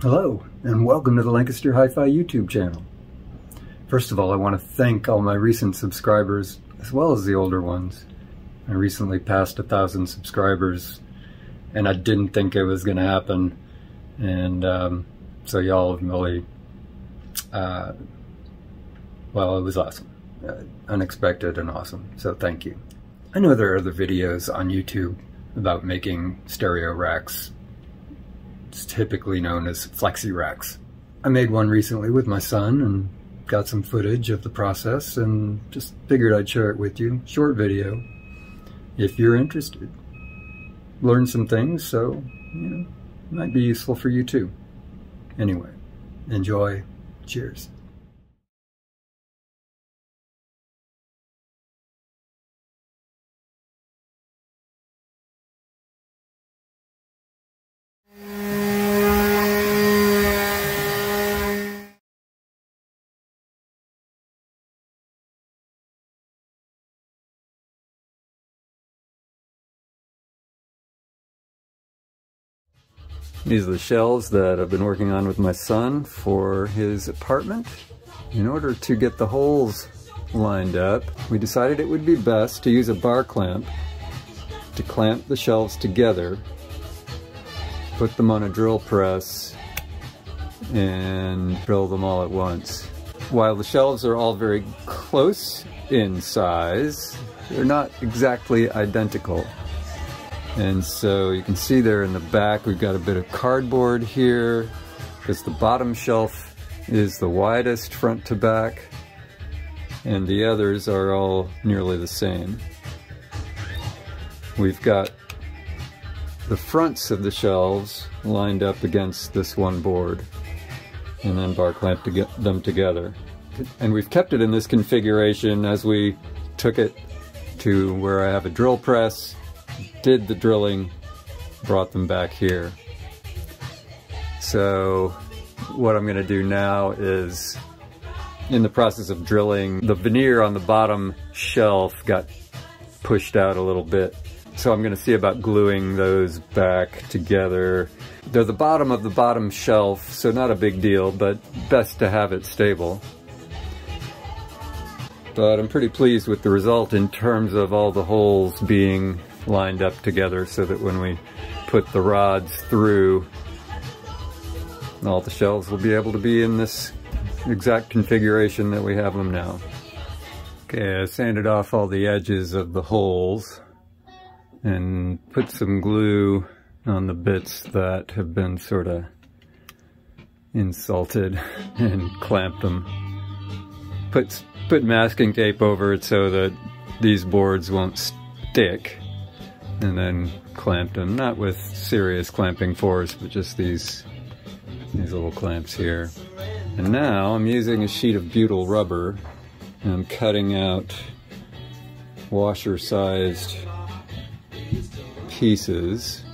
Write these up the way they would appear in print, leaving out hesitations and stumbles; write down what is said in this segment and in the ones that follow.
Hello, and welcome to the Lancaster Hi-Fi YouTube channel. First of all, I want to thank all my recent subscribers, as well as the older ones. I recently passed 1,000 subscribers, and I didn't think it was going to happen. And so y'all have really, well, it was awesome. Unexpected and awesome, so thank you. I know there are other videos on YouTube about making stereo racks. It's typically known as Flexi-Racks. I made one recently with my son and got some footage of the process and just figured I'd share it with you. Short video, if you're interested. Learn some things, so, it might be useful for you too. Anyway, enjoy. Cheers. These are the shelves that I've been working on with my son for his apartment. In order to get the holes lined up, we decided it would be best to use a bar clamp to clamp the shelves together, put them on a drill press, and drill them all at once. While the shelves are all very close in size, they're not exactly identical. And so you can see there in the back we've got a bit of cardboard here because the bottom shelf is the widest front to back and the others are all nearly the same. We've got the fronts of the shelves lined up against this one board and then bar clamped to get them together. And we've kept it in this configuration as we took it to where I have a drill press, did the drilling, brought them back here. So what I'm going to do now is, in the process of drilling, the veneer on the bottom shelf got pushed out a little bit. So I'm going to see about gluing those back together. They're the bottom of the bottom shelf, so not a big deal, but best to have it stable. But I'm pretty pleased with the result in terms of all the holes being lined up together so that when we put the rods through, all the shelves will be able to be in this exact configuration that we have them now. Okay, I sanded off all the edges of the holes and put some glue on the bits that have been sort of insulted and clamped them. Put masking tape over it so that these boards won't stick, and then clamped them, not with serious clamping force, but just these little clamps here. And now I'm using a sheet of butyl rubber and I'm cutting out washer-sized pieces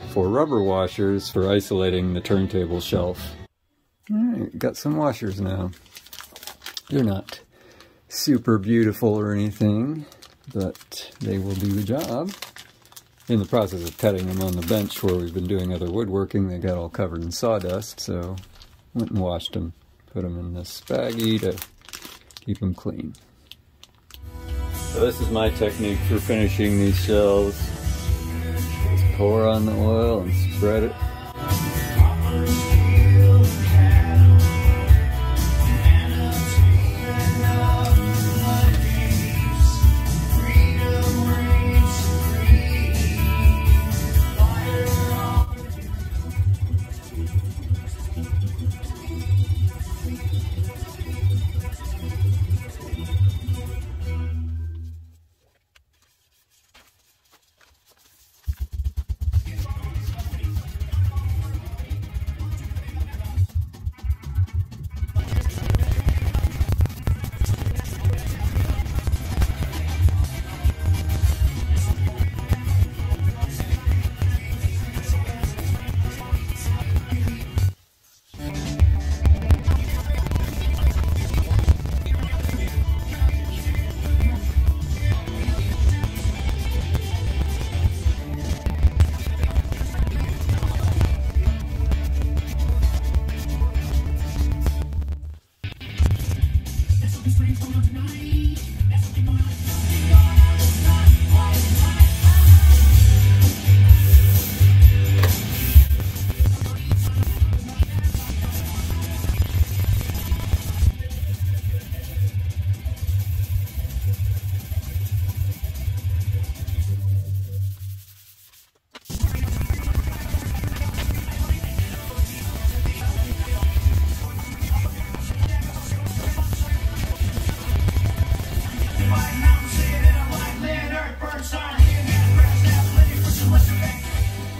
for rubber washers for isolating the turntable shelf. Alright, got some washers now. They're not super beautiful or anything, but they will do the job. In the process of cutting them on the bench where we've been doing other woodworking, they got all covered in sawdust, so went and washed them. Put them in this baggie to keep them clean. So this is my technique for finishing these shelves. Just pour on the oil and spread it.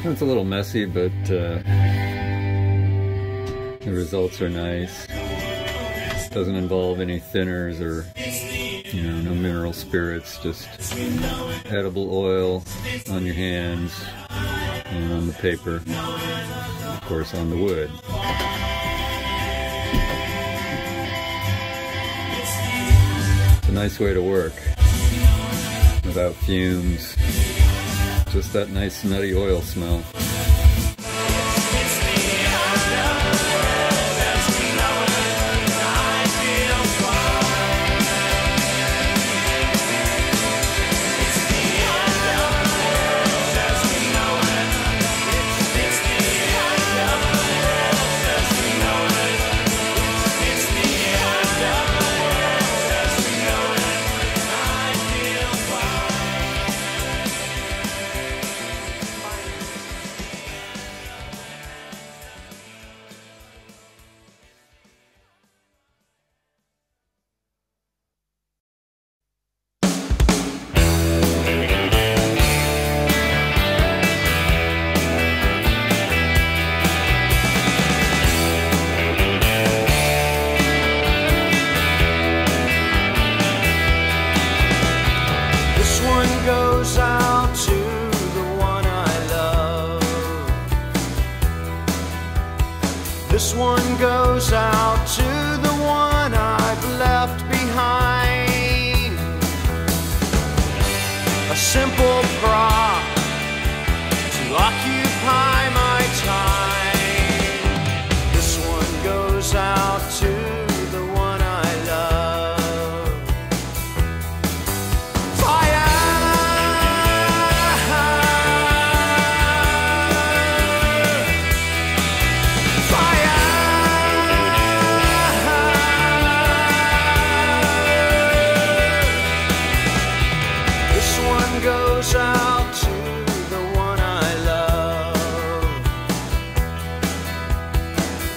It's a little messy, but the results are nice. Doesn't involve any thinners or, you know, no mineral spirits, just edible oil on your hands and on the paper, of course on the wood. It's a nice way to work without fumes, just that nice nutty oil smell. Goes out to the one I love. This one goes out to the one I've left behind. A simple prop to occupy my time. This one goes out to the one I love. Goes out to the one I love.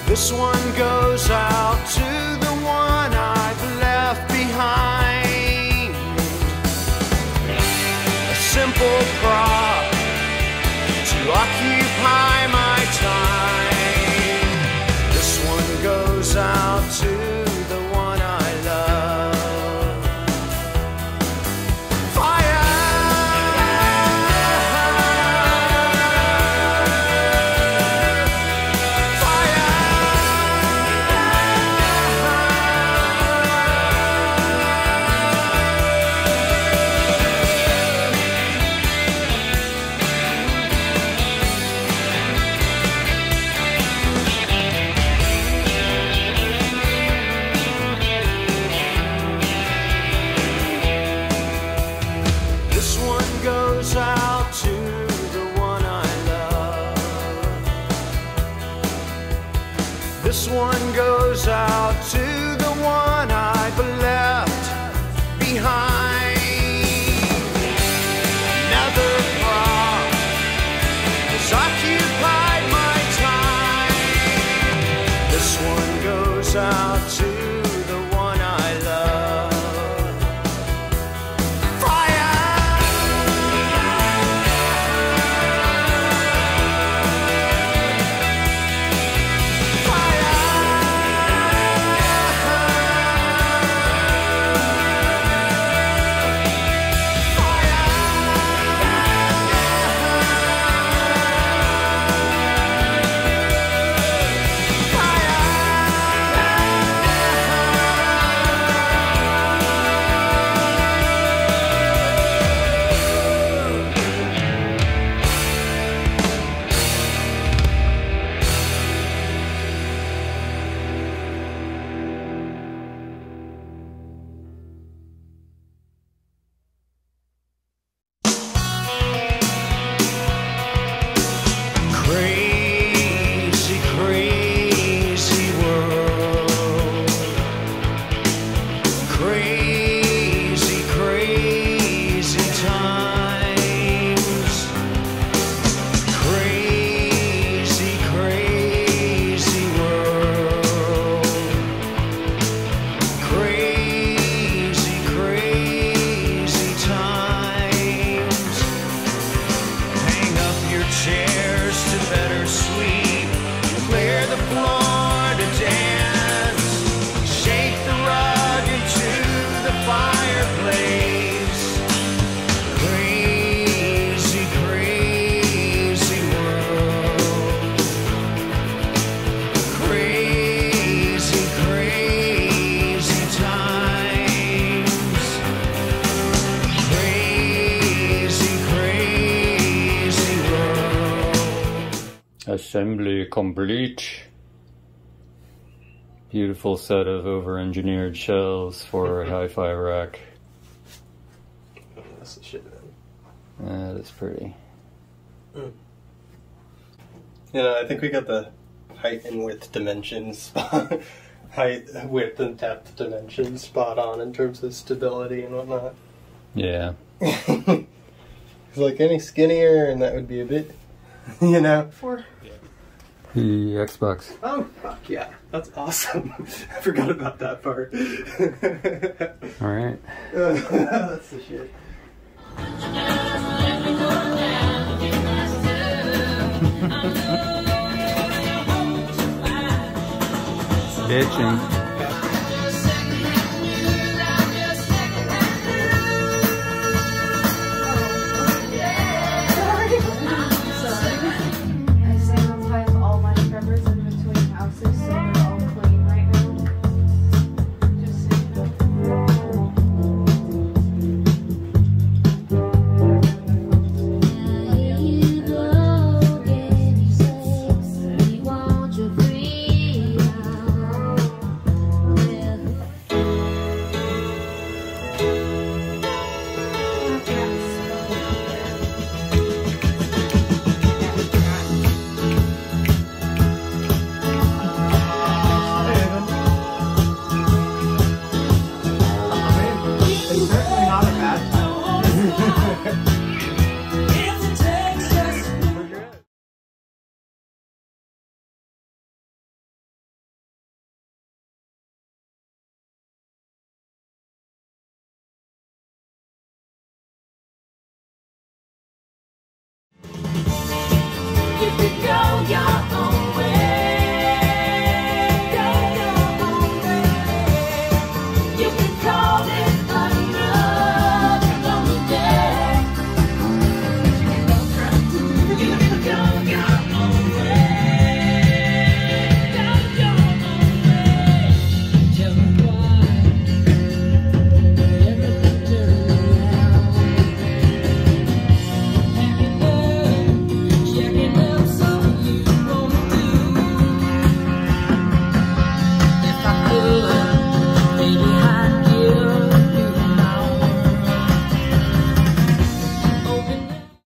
This one goes out to the one I've left behind. A simple prop to occupy my time. This one goes out to the one I love. Goes out to the one I love. This one goes out to the one I've left behind. Another prop has occupied my time. This one goes out to the one I love. Assembly complete. Beautiful set of over-engineered shelves for a hi-fi rack. That's the shit, man. That is pretty. You know, I think we got the height and width dimensions, height, width, and depth dimensions spot on in terms of stability and whatnot. Yeah. It's like any skinnier, and that would be a bit, you know. The Xbox. Oh, fuck yeah. That's awesome. I forgot about that part. Alright. That's the shit. Bitching. It's certainly not a bad time.